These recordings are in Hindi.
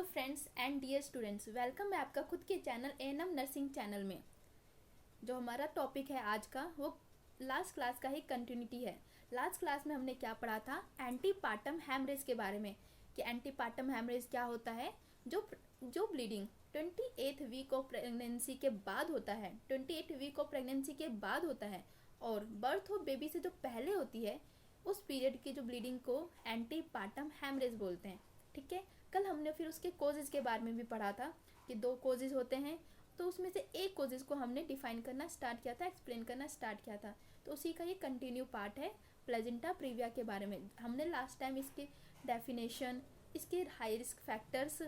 Friends and dear students, welcome है आपका खुद के चैनल एएनएम नर्सिंग चैनल में। जो हमारा टॉपिक है आज का वो लास्ट क्लास का ही कंटिन्यूटी है। लास्ट क्लास में हमने क्या पढ़ा था, एंटीपार्टम हैमरेज के बारे में कि एंटीपार्टम हैमरेज क्या होता है। जो bleeding 28th week of pregnancy के बाद होता है, 28th वीक ऑफ प्रेगनेंसी के बाद होता है और बर्थ ऑफ बेबी से जो पहले होती है उस पीरियड की जो ब्लीडिंग को एंटीपार्टम हैमरेज बोलते हैं। ठीक है, कल हमने फिर उसके कोजेज़ के बारे में भी पढ़ा था कि 2 कोजेज़ होते हैं, तो उसमें से एक कोजेज़ को हमने डिफाइन करना स्टार्ट किया था, एक्सप्लेन करना स्टार्ट किया था। तो उसी का ये कंटिन्यू पार्ट है प्लेजेंटा प्रीविया के बारे में। हमने लास्ट टाइम इसके डेफिनेशन, इसके हाई रिस्क फैक्टर्स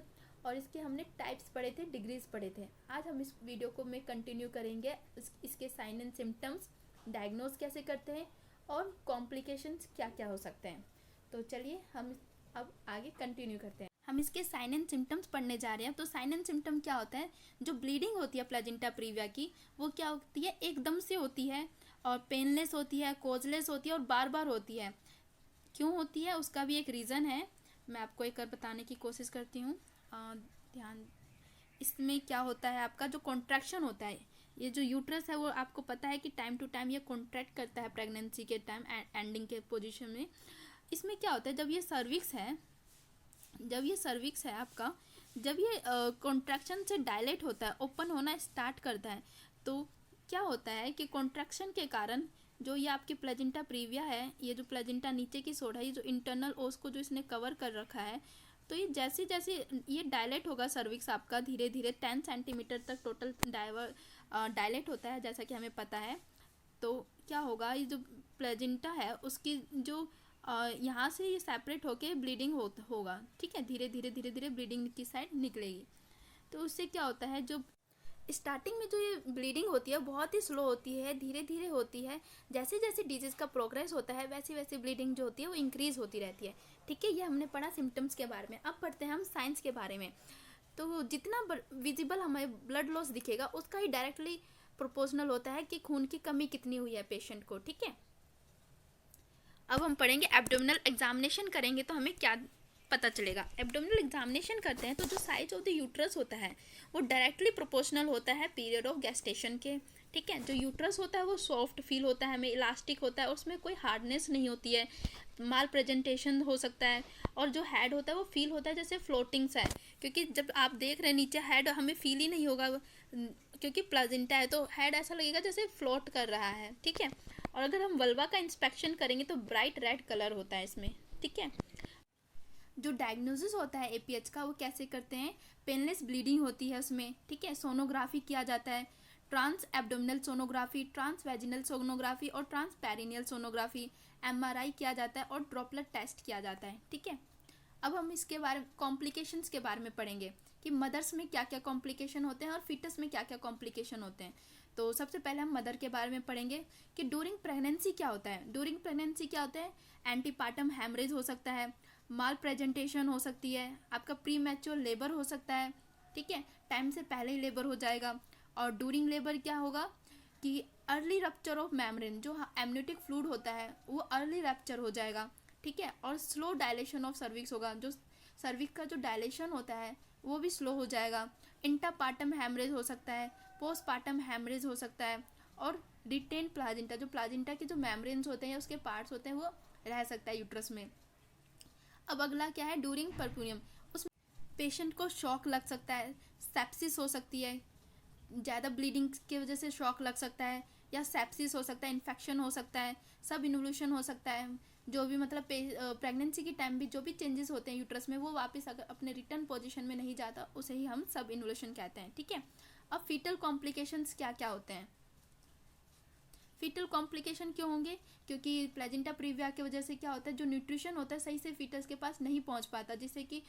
और इसके हमने टाइप्स पढ़े थे, डिग्रीज पढ़े थे। आज हम इस वीडियो को में कंटिन्यू करेंगे इसके साइन एंड सिम्टम्स, डायग्नोज कैसे करते हैं और कॉम्प्लिकेशंस क्या क्या हो सकते हैं। तो चलिए हम अब आगे कंटिन्यू करते हैं। हम इसके साइन एंड सिम्टम्स पढ़ने जा रहे हैं। तो साइन एंड सिम्टम क्या होता है, जो ब्लीडिंग होती है प्लेजेंटा प्रीविया की वो क्या होती है, एकदम से होती है और पेनलेस होती है, कोजलेस होती है और बार बार होती है। क्यों होती है उसका भी एक रीज़न है, मैं आपको एक बार बताने की कोशिश करती हूँ। ध्यान, इसमें क्या होता है, आपका जो कॉन्ट्रैक्शन होता है, ये जो यूट्रस है वो आपको पता है कि टाइम टू टाइम ये कॉन्ट्रैक्ट करता है प्रेगनेंसी के टाइम एंडिंग के पोजीशन में। इसमें क्या होता है, जब ये सर्विक्स है आपका, जब ये कॉन्ट्रैक्शन से डायलेट होता है, ओपन होना स्टार्ट करता है, तो क्या होता है कि कॉन्ट्रैक्शन के कारण जो ये आपकी प्लेजेंटा प्रीविया है, ये जो प्लेजेंटा नीचे की सोड है, ये जो इंटरनल ओस को जो इसने कवर कर रखा है, तो ये जैसे जैसे ये डायलेट होगा सर्विक्स आपका, धीरे धीरे 10 सेंटीमीटर तक टोटल डायलेट होता है जैसा कि हमें पता है। तो क्या होगा, ये जो प्लेजेंटा है उसकी जो यहाँ से ये सेपरेट होके ब्लीडिंग होगा। ठीक है, धीरे धीरे ब्लीडिंग की साइड निकलेगी। तो उससे क्या होता है, जो स्टार्टिंग में जो ये ब्लीडिंग होती है बहुत ही स्लो होती है, धीरे धीरे होती है। जैसे जैसे डिजीज़ का प्रोग्रेस होता है वैसे वैसे ब्लीडिंग जो होती है वो इंक्रीज़ होती रहती है। ठीक है, ये हमने पढ़ा सिम्टम्स के बारे में। अब पढ़ते हैं हम साइंस के बारे में। तो जितना विजिबल हमें ब्लड लॉस दिखेगा उसका ही डायरेक्टली प्रोपोर्शनल होता है कि खून की कमी कितनी हुई है पेशेंट को। ठीक है, अब हम पढ़ेंगे एब्डोमिनल एग्जामिनेशन करेंगे तो हमें क्या पता चलेगा। एब्डोमिनल एग्जामिनेशन करते हैं तो जो साइज ऑफ द यूट्रस होता है वो डायरेक्टली प्रोपोर्शनल होता है पीरियड ऑफ गेस्टेशन के। ठीक है, जो यूट्रस होता है वो सॉफ्ट फील होता है हमें, इलास्टिक होता है, उसमें कोई हार्डनेस नहीं होती है, माल प्रेजेंटेशन हो सकता है। और जो हेड होता है वो फील होता है जैसे फ्लोटिंग सा है, क्योंकि जब आप देख रहे हैं नीचे हेड हमें फील ही नहीं होगा क्योंकि प्लेजेंटा है, तो हेड ऐसा लगेगा जैसे फ्लोट कर रहा है। ठीक है, और अगर हम वल्वा का इंस्पेक्शन करेंगे तो ब्राइट रेड कलर होता है इसमें। ठीक है, जो डायग्नोसिस होता है एपीएच का वो कैसे करते हैं, पेनलेस ब्लीडिंग होती है उसमें। ठीक है, सोनोग्राफी किया जाता है, trans abdominal sonography, trans vaginal sonography और ट्रांस पेरिनियल सोनोग्राफी, एमआरआई किया जाता है और ड्रॉपलेट टेस्ट किया जाता है। ठीक है, अब हम इसके बारे में कॉम्प्लिकेशंस के बारे में पढ़ेंगे कि मदर्स में क्या क्या कॉम्प्लिकेशन होते हैं और फीटस में क्या क्या कॉम्प्लिकेशन होते हैं। तो सबसे पहले हम मदर के बारे में पढ़ेंगे कि ड्यूरिंग प्रेगनेंसी क्या होता है। ड्यूरिंग प्रेगनेंसी क्या होता है, एंटीपार्टम हैमरेज हो सकता है, माल प्रेजेंटेशन हो सकती है, आपका प्री मैच्योर लेबर हो सकता है। ठीक है, टाइम से पहले ही लेबर हो जाएगा। और ड्यूरिंग लेबर क्या होगा कि अर्ली रप्चर ऑफ मेम्ब्रेन, जो एमनियोटिक फ्लूइड होता है वो अर्ली रप्चर हो जाएगा। ठीक है, और स्लो डायलेशन ऑफ सर्विक्स होगा, जो सर्विक्स का जो डायलेशन होता है वो भी स्लो हो जाएगा। इंटरपार्टम हैमरेज हो सकता है, पोस्टपार्टम हैमरेज हो सकता है और रिटेन प्लाजेंटा, जो प्लाजेंटा के जो मेम्ब्रेन्स होते हैं उसके पार्ट्स होते हैं वो रह सकता है यूट्रस में। अब अगला क्या है, ड्यूरिंग परक्यूनियम, उसमें पेशेंट को शॉक लग सकता है, सेप्सिस हो सकती है, ज़्यादा ब्लीडिंग की वजह से शॉक लग सकता है, या सेप्सिस हो सकता है, इन्फेक्शन हो सकता है, सब इन्वोल्यूशन हो सकता है। जो भी मतलब प्रेगनेंसी के टाइम भी जो भी चेंजेस होते हैं यूट्रस में वो वापस अगर अपने रिटर्न पोजीशन में नहीं जाता उसे ही हम सब इन्वोल्यूशन कहते हैं। ठीक है, अब फीटल कॉम्प्लिकेशंस क्या क्या होते हैं। फीटल कॉम्प्लिकेशन क्यों होंगे, क्योंकि प्लेजेंटा प्रीविया की वजह से क्या होता है, जो न्यूट्रिशन होता है सही से फीटस के पास नहीं पहुंच पाता, जिससे कि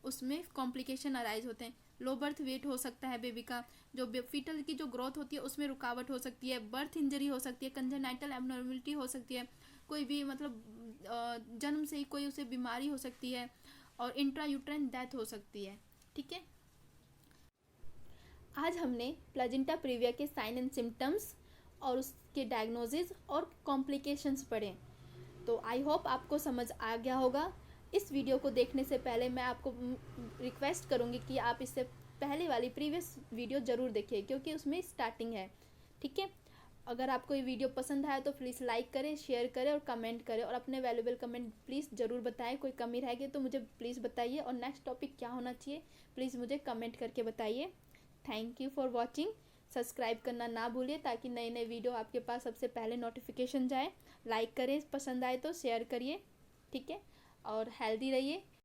उसमें कॉम्प्लिकेशन अराइज होते हैं। लो बर्थ वेट हो सकता है बेबी का, जो फीटल की जो ग्रोथ होती है उसमें रुकावट हो सकती है, बर्थ इंजरी हो सकती है, कंजेनाइटल एबनॉर्मलिटी हो सकती है, कोई भी मतलब जन्म से ही कोई उसे बीमारी हो सकती है और इंट्रा यूट्राइन डेथ हो सकती है। ठीक है, आज हमने प्लेजेंटा प्रीविया के साइन एंड सिम्टम्स और उसके डायग्नोसिस और कॉम्प्लिकेशंस पढ़े। तो आई होप आपको समझ आ गया होगा। इस वीडियो को देखने से पहले मैं आपको रिक्वेस्ट करूँगी कि आप इससे पहले वाली प्रीवियस वीडियो ज़रूर देखिए, क्योंकि उसमें स्टार्टिंग है। ठीक है, अगर आपको ये वीडियो पसंद आया तो प्लीज़ लाइक करें, शेयर करें और कमेंट करें, और अपने वैल्यूएबल कमेंट प्लीज़ ज़रूर बताएं। कोई कमी रह गई तो मुझे प्लीज़ बताइए, और नेक्स्ट टॉपिक क्या होना चाहिए प्लीज़ मुझे कमेंट करके बताइए। Thank you for watching. Subscribe करना ना भूलिए ताकि नए नए वीडियो आपके पास सबसे पहले नोटिफिकेशन जाए। लाइक करें, पसंद आए तो शेयर करिए। ठीक है, और हेल्दी रहिए।